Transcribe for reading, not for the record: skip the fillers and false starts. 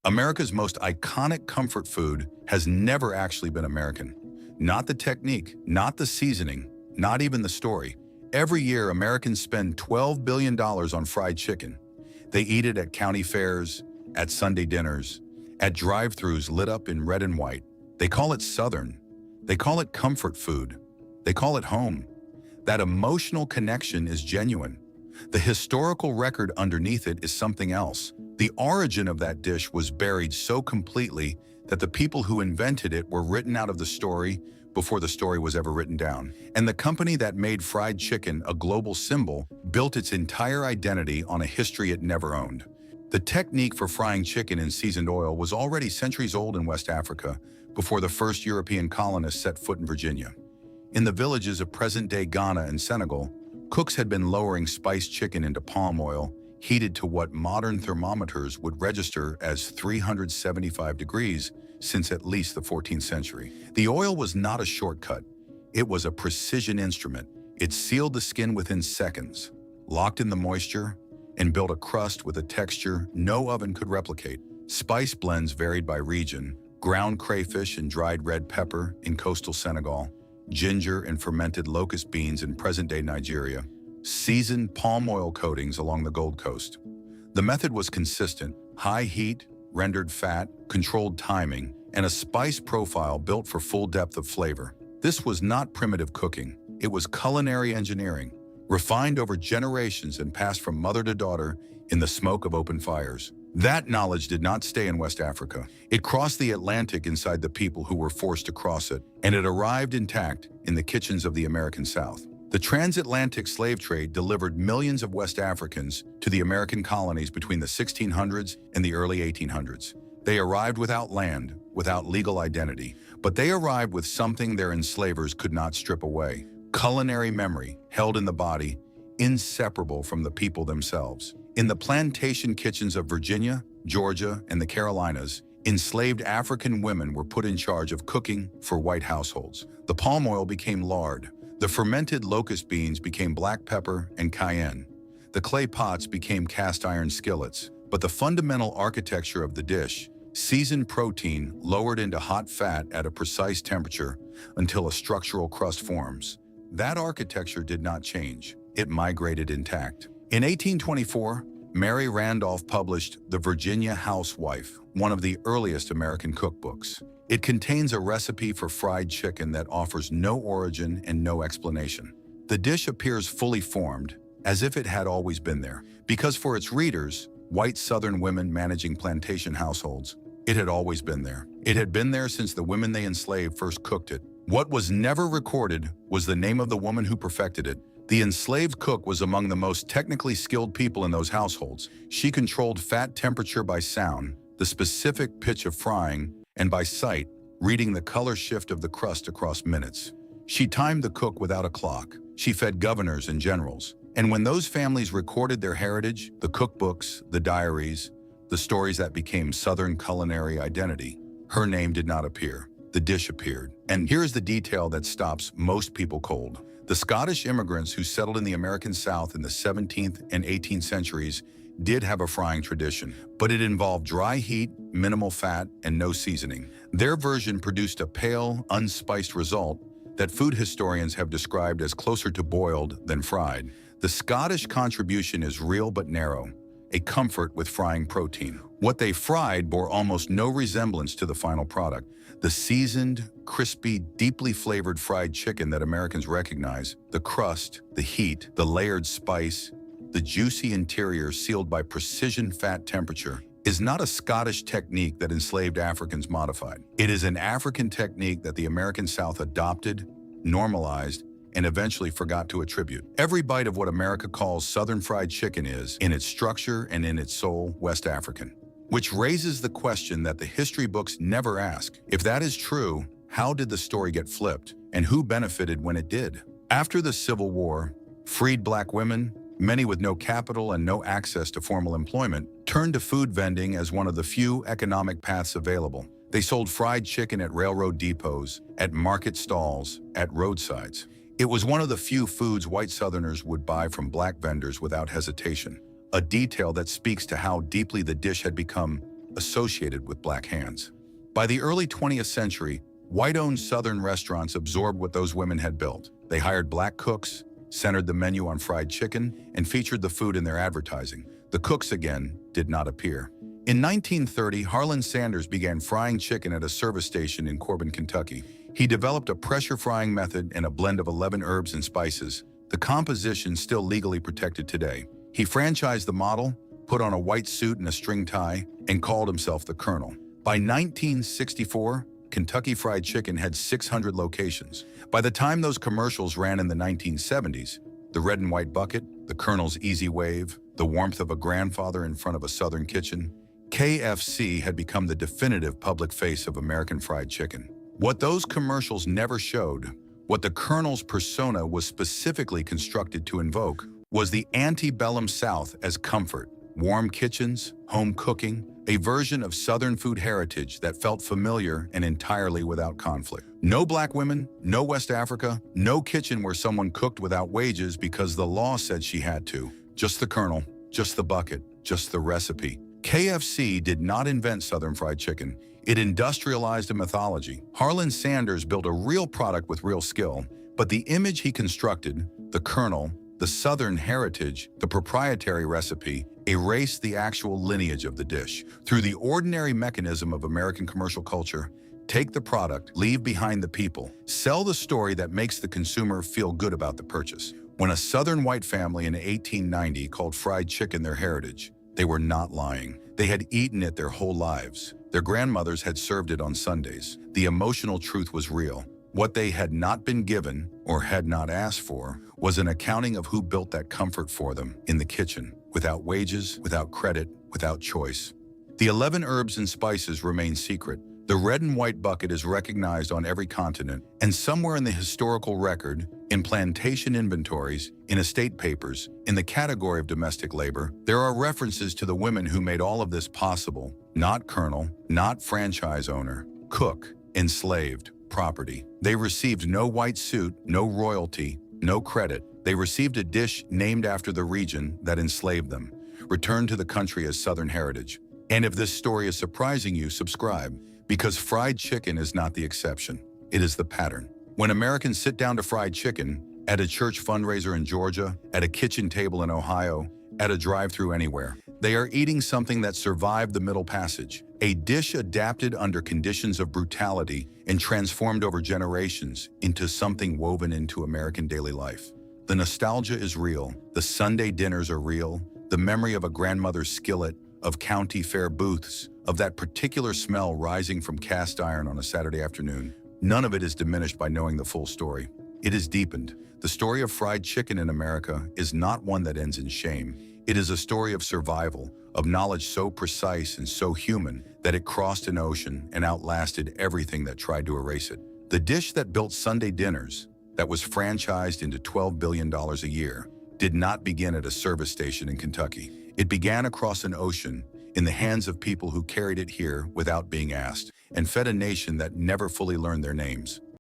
America's most iconic comfort food has never actually been American. Not the technique, not the seasoning, not even the story. Every year, Americans spend $12 billion on fried chicken. They eat it at county fairs, at Sunday dinners, at drive-thrus lit up in red and white. They call it Southern. They call it comfort food. They call it home. That emotional connection is genuine. The historical record underneath it is something else. The origin of that dish was buried so completely that the people who invented it were written out of the story before the story was ever written down. And the company that made fried chicken a global symbol built its entire identity on a history it never owned. The technique for frying chicken in seasoned oil was already centuries old in West Africa before the first European colonists set foot in Virginia. In the villages of present-day Ghana and Senegal, cooks had been lowering spiced chicken into palm oil, heated to what modern thermometers would register as 375 degrees since at least the 14th century. The oil was not a shortcut. It was a precision instrument. It sealed the skin within seconds, locked in the moisture, and built a crust with a texture no oven could replicate. Spice blends varied by region: ground crayfish and dried red pepper in coastal Senegal, ginger and fermented locust beans in present-day Nigeria, seasoned palm oil coatings along the Gold Coast. The method was consistent: high heat, rendered fat, controlled timing, and a spice profile built for full depth of flavor. This was not primitive cooking. It was culinary engineering, refined over generations and passed from mother to daughter in the smoke of open fires. That knowledge did not stay in West Africa. It crossed the Atlantic inside the people who were forced to cross it, and it arrived intact in the kitchens of the American South. The transatlantic slave trade delivered millions of West Africans to the American colonies between the 1600s and the early 1800s. They arrived without land, without legal identity, but they arrived with something their enslavers could not strip away: culinary memory, held in the body, inseparable from the people themselves. In the plantation kitchens of Virginia, Georgia, and the Carolinas, enslaved African women were put in charge of cooking for white households. The palm oil became lard. The fermented locust beans became black pepper and cayenne. The clay pots became cast iron skillets. But the fundamental architecture of the dish, seasoned protein lowered into hot fat at a precise temperature until a structural crust forms. That architecture did not change. It migrated intact. In 1824, Mary Randolph published The Virginia Housewife, one of the earliest American cookbooks. It contains a recipe for fried chicken that offers no origin and no explanation. The dish appears fully formed, as if it had always been there. Because for its readers, white Southern women managing plantation households, it had always been there. It had been there since the women they enslaved first cooked it. What was never recorded was the name of the woman who perfected it. The enslaved cook was among the most technically skilled people in those households. She controlled fat temperature by sound, the specific pitch of frying, and by sight, reading the color shift of the crust across minutes. She timed the cook without a clock. She fed governors and generals. And when those families recorded their heritage, the cookbooks, the diaries, the stories that became Southern culinary identity, her name did not appear. The dish appeared. And here's the detail that stops most people cold. The Scottish immigrants who settled in the American South in the 17th and 18th centuries did have a frying tradition, but it involved dry heat, minimal fat, and no seasoning. Their version produced a pale, unspiced result that food historians have described as closer to boiled than fried. The Scottish contribution is real but narrow, a comfort with frying protein. What they fried bore almost no resemblance to the final product. The seasoned, crispy, deeply flavored fried chicken that Americans recognize, the crust, the heat, the layered spice, the juicy interior sealed by precision fat temperature, is not a Scottish technique that enslaved Africans modified. It is an African technique that the American South adopted, normalized, and eventually forgot to attribute. Every bite of what America calls Southern fried chicken is, in its structure and in its soul, West African. Which raises the question that the history books never ask. If that is true, how did the story get flipped, and who benefited when it did? After the Civil War, freed black women, many with no capital and no access to formal employment, turned to food vending as one of the few economic paths available. They sold fried chicken at railroad depots, at market stalls, at roadsides. It was one of the few foods white Southerners would buy from black vendors without hesitation, a detail that speaks to how deeply the dish had become associated with black hands. By the early 20th century, white-owned Southern restaurants absorbed what those women had built. They hired black cooks, centered the menu on fried chicken, and featured the food in their advertising. The cooks, again, did not appear. In 1930, Harlan Sanders began frying chicken at a service station in Corbin, Kentucky. He developed a pressure frying method and a blend of 11 herbs and spices, the composition still legally protected today. He franchised the model, put on a white suit and a string tie, and called himself the Colonel. By 1964, Kentucky Fried Chicken had 600 locations. By the time those commercials ran in the 1970s, the red and white bucket, the Colonel's easy wave, the warmth of a grandfather in front of a Southern kitchen, KFC had become the definitive public face of American fried chicken. What those commercials never showed, what the Colonel's persona was specifically constructed to invoke, was the antebellum South as comfort, warm kitchens, home cooking, a version of Southern food heritage that felt familiar and entirely without conflict. No black women, no West Africa, no kitchen where someone cooked without wages because the law said she had to. Just the Colonel, just the bucket, just the recipe. KFC did not invent Southern fried chicken. It industrialized a mythology. Harlan Sanders built a real product with real skill, but the image he constructed, the Colonel, the Southern heritage, the proprietary recipe, erased the actual lineage of the dish. Through the ordinary mechanism of American commercial culture, take the product, leave behind the people, sell the story that makes the consumer feel good about the purchase. When a Southern white family in 1890 called fried chicken their heritage, they were not lying. They had eaten it their whole lives. Their grandmothers had served it on Sundays. The emotional truth was real. What they had not been given, or had not asked for, was an accounting of who built that comfort for them in the kitchen, without wages, without credit, without choice. The 11 herbs and spices remain secret. The red and white bucket is recognized on every continent, and somewhere in the historical record, in plantation inventories, in estate papers, in the category of domestic labor, there are references to the women who made all of this possible. Not colonel, not franchise owner, cook, enslaved, property. They received no white suit, no royalty, no credit. They received a dish named after the region that enslaved them, returned to the country as Southern heritage. And if this story is surprising you, subscribe, because fried chicken is not the exception. It is the pattern. When Americans sit down to fried chicken, at a church fundraiser in Georgia, at a kitchen table in Ohio, at a drive-thru anywhere, they are eating something that survived the Middle Passage, a dish adapted under conditions of brutality and transformed over generations into something woven into American daily life. The nostalgia is real, the Sunday dinners are real, the memory of a grandmother's skillet, of county fair booths, of that particular smell rising from cast iron on a Saturday afternoon. None of it is diminished by knowing the full story. It is deepened. The story of fried chicken in America is not one that ends in shame. It is a story of survival, of knowledge so precise and so human that it crossed an ocean and outlasted everything that tried to erase it. The dish that built Sunday dinners, that was franchised into $12 billion a year, did not begin at a service station in Kentucky. It began across an ocean in the hands of people who carried it here without being asked and fed a nation that never fully learned their names.